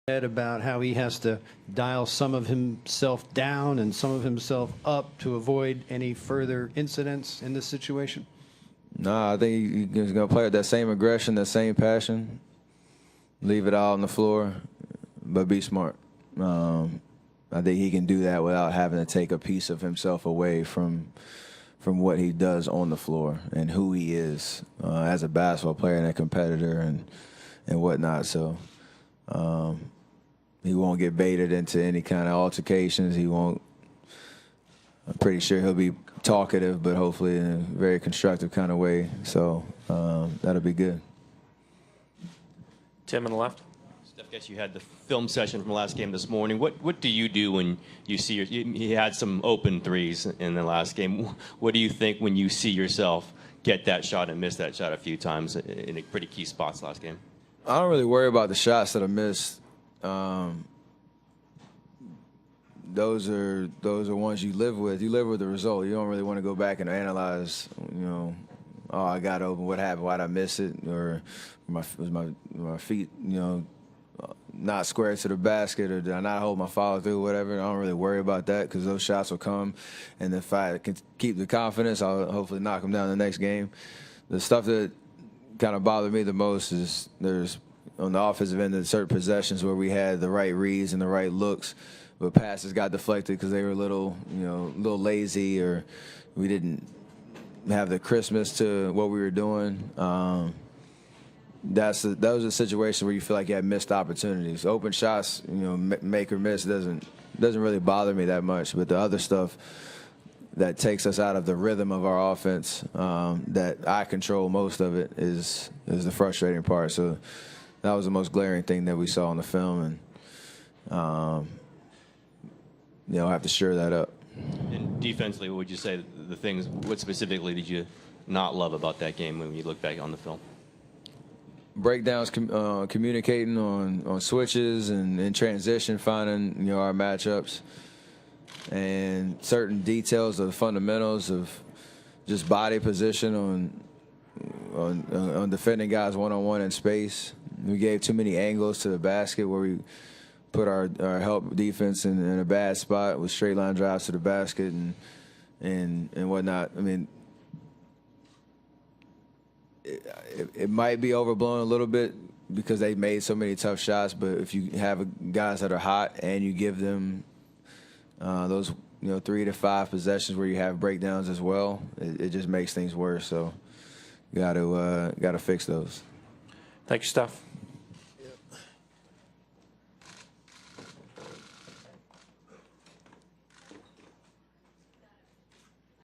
about how he has to dial some of himself down and some of himself up to avoid any further incidents in this situation? No, I think he's going to play with that same aggression, that same passion, leave it all on the floor, but be smart. I think he can do that without having to take a piece of himself away from what he does on the floor and who he is as a basketball player and a competitor and whatnot. So he won't get baited into any kind of altercations. He won't. I'm pretty sure he'll be talkative, but hopefully in a very constructive kind of way. So that'll be good. Tim on the left. Steph, I guess you had the film session from the last game this morning. What do you do when you see he had some open threes in the last game? What do you think when you see yourself get that shot and miss that shot a few times in pretty key spots last game? I don't really worry about the shots that I missed. Those are ones you live with. You live with the result. You don't really want to go back and analyze, oh, I got open, what happened, why'd I miss it, or was my feet, not square to the basket, or did I not hold my follow through, whatever. I don't really worry about that because those shots will come, and if I can keep the confidence, I'll hopefully knock them down the next game. The stuff that kind of bothered me the most is there's on the offensive end of certain possessions where we had the right reads and the right looks, but passes got deflected because they were a little lazy, or we didn't have the crispness to what we were doing. That was a situation where you feel like you had missed opportunities. Open shots, make or miss doesn't really bother me that much, but the other stuff that takes us out of the rhythm of our offense, that I control most of it, is the frustrating part. So that was the most glaring thing that we saw on the film, and I have to shore that up. And defensively, what would you say what specifically did you not love about that game when you look back on the film? Breakdowns, communicating on switches and in transition, finding our matchups, and certain details of the fundamentals of just body position on defending guys one-on-one in space. We gave too many angles to the basket where we put our help defense in a bad spot with straight line drives to the basket and whatnot. I mean, it might be overblown a little bit because they made so many tough shots, but if you have guys that are hot and you give them those 3 to 5 possessions where you have breakdowns as well, it just makes things worse. So you got to fix those. Thank you, Steph.